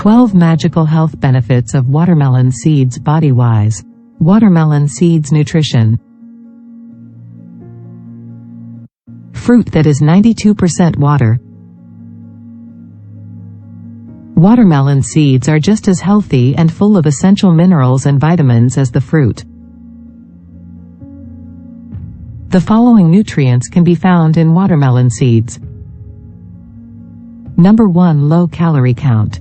12 magical health benefits of watermelon seeds body-wise. Watermelon seeds nutrition. Fruit that is 92% water. Watermelon seeds are just as healthy and full of essential minerals and vitamins as the fruit. The following nutrients can be found in watermelon seeds. Number 1. Low calorie count.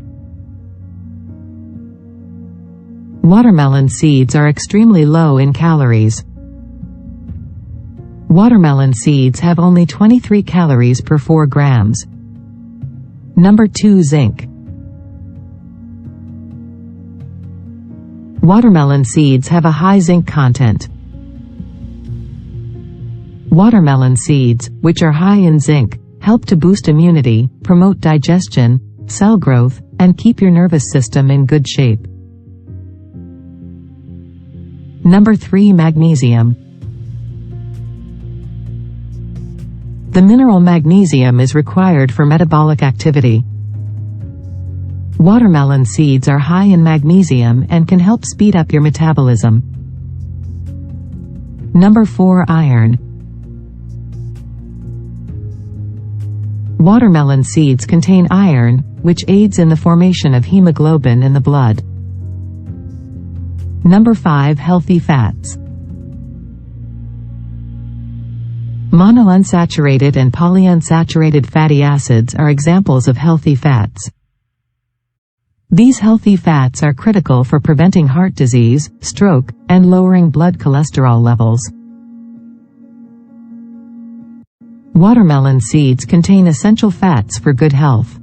Watermelon seeds are extremely low in calories. Watermelon seeds have only 23 calories per 4 grams. Number 2. Zinc. Watermelon seeds have a high zinc content. Watermelon seeds, which are high in zinc, help to boost immunity, promote digestion, cell growth, and keep your nervous system in good shape. Number 3. Magnesium. The mineral magnesium is required for metabolic activity. Watermelon seeds are high in magnesium and can help speed up your metabolism. Number 4. Iron. Watermelon seeds contain iron, which aids in the formation of hemoglobin in the blood. Number 5. Healthy fats. Monounsaturated and polyunsaturated fatty acids are examples of healthy fats. These healthy fats are critical for preventing heart disease, stroke, and lowering blood cholesterol levels. Watermelon seeds contain essential fats for good health.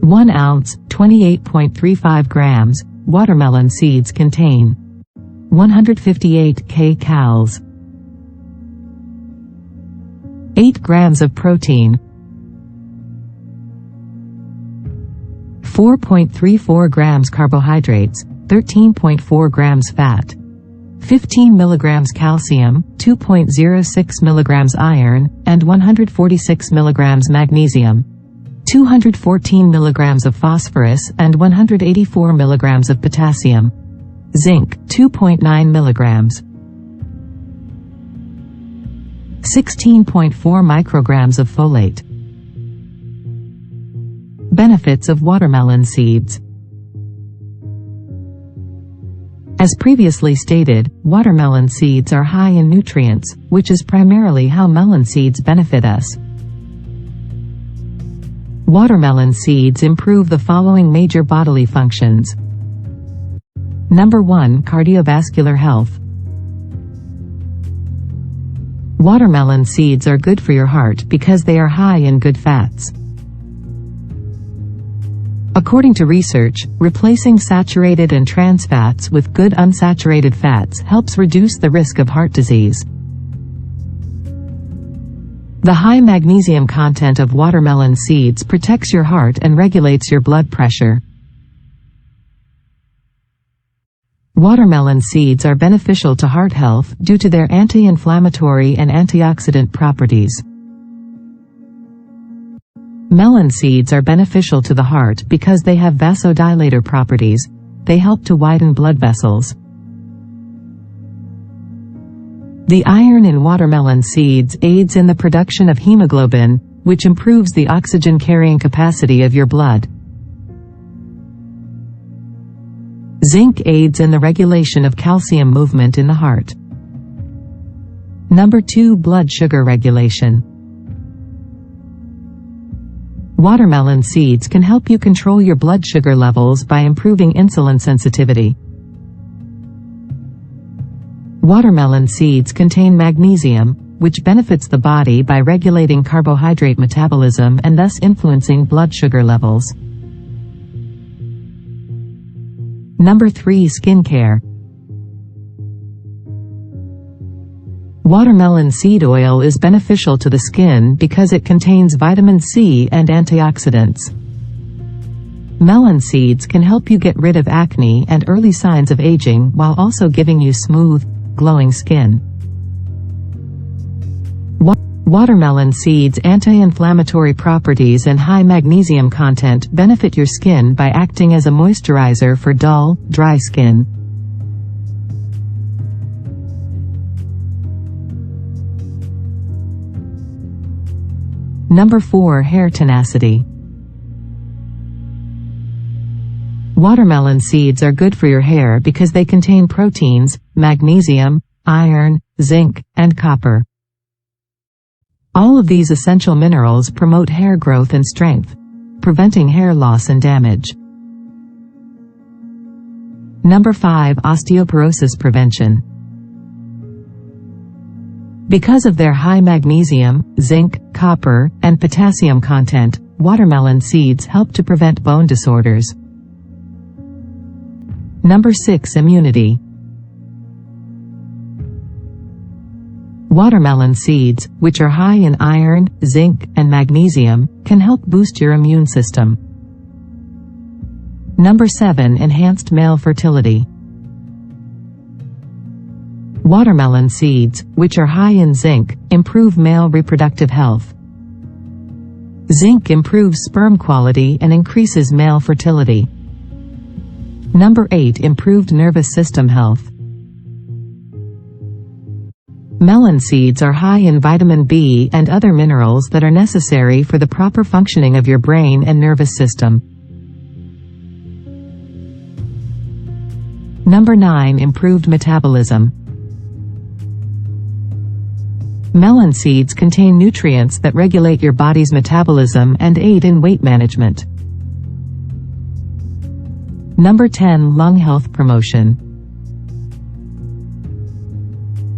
1 ounce, 28.35 grams, watermelon seeds contain 158 kcal, 8 grams of protein, 4.34 grams carbohydrates, 13.4 grams fat, 15 milligrams calcium, 2.06 milligrams iron, and 146 milligrams magnesium, 214 milligrams of phosphorus, and 184 milligrams of potassium. Zinc, 2.9 milligrams. 16.4 micrograms of folate. Benefits of watermelon seeds. As previously stated, watermelon seeds are high in nutrients, which is primarily how melon seeds benefit us. Watermelon seeds improve the following major bodily functions. Number 1. Cardiovascular health. Watermelon seeds are good for your heart because they are high in good fats. According to research, replacing saturated and trans fats with good unsaturated fats helps reduce the risk of heart disease. The high magnesium content of watermelon seeds protects your heart and regulates your blood pressure. Watermelon seeds are beneficial to heart health due to their anti-inflammatory and antioxidant properties. Melon seeds are beneficial to the heart because they have vasodilator properties. They help to widen blood vessels. The iron in watermelon seeds aids in the production of hemoglobin, which improves the oxygen carrying capacity of your blood. Zinc aids in the regulation of calcium movement in the heart. Number 2. Blood sugar regulation. Watermelon seeds can help you control your blood sugar levels by improving insulin sensitivity. Watermelon seeds contain magnesium, which benefits the body by regulating carbohydrate metabolism and thus influencing blood sugar levels. Number 3. Skincare. Watermelon seed oil is beneficial to the skin because it contains vitamin C and antioxidants. Melon seeds can help you get rid of acne and early signs of aging while also giving you smooth, glowing skin. Watermelon seeds' anti-inflammatory properties and high magnesium content benefit your skin by acting as a moisturizer for dull, dry skin. Number 4. Hair tenacity. Watermelon seeds are good for your hair because they contain proteins, magnesium, iron, zinc, and copper. All of these essential minerals promote hair growth and strength, preventing hair loss and damage. Number 5. Osteoporosis prevention. Because of their high magnesium, zinc, copper, and potassium content, watermelon seeds help to prevent bone disorders. Number 6. Immunity. Watermelon seeds, which are high in iron, zinc, and magnesium, can help boost your immune system. Number 7. Enhanced male fertility. Watermelon seeds, which are high in zinc, improve male reproductive health. Zinc improves sperm quality and increases male fertility. Number 8. Improved nervous system health. Melon seeds are high in vitamin B and other minerals that are necessary for the proper functioning of your brain and nervous system. Number 9. Improved metabolism. Melon seeds contain nutrients that regulate your body's metabolism and aid in weight management. Number 10. Lung health promotion.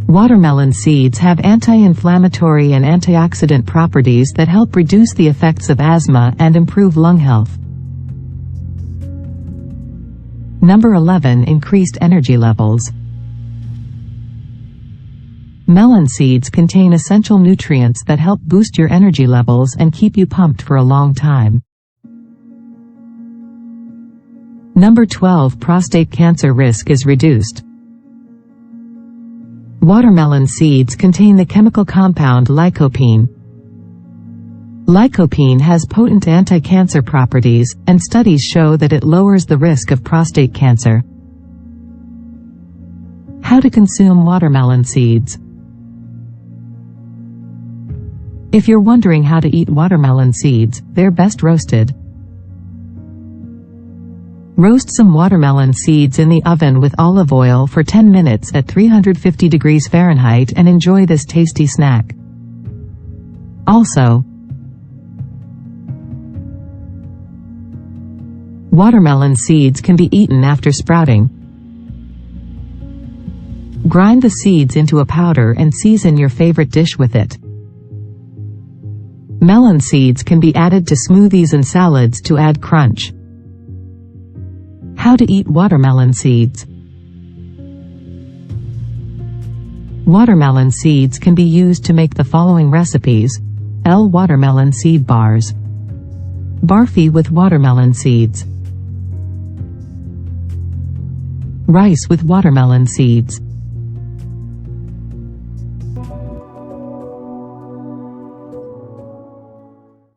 Watermelon seeds have anti-inflammatory and antioxidant properties that help reduce the effects of asthma and improve lung health. Number 11. Increased energy levels. Melon seeds contain essential nutrients that help boost your energy levels and keep you pumped for a long time. Number 12. Prostate cancer risk is reduced. Watermelon seeds contain the chemical compound lycopene. Lycopene has potent anti-cancer properties, and studies show that it lowers the risk of prostate cancer. How to consume watermelon seeds. If you're wondering how to eat watermelon seeds, they're best roasted. Roast some watermelon seeds in the oven with olive oil for 10 minutes at 350 degrees Fahrenheit and enjoy this tasty snack. Also, watermelon seeds can be eaten after sprouting. Grind the seeds into a powder and season your favorite dish with it. Melon seeds can be added to smoothies and salads to add crunch. How to eat watermelon seeds. Watermelon seeds can be used to make the following recipes: watermelon seed bars, barfi with watermelon seeds, rice with watermelon seeds.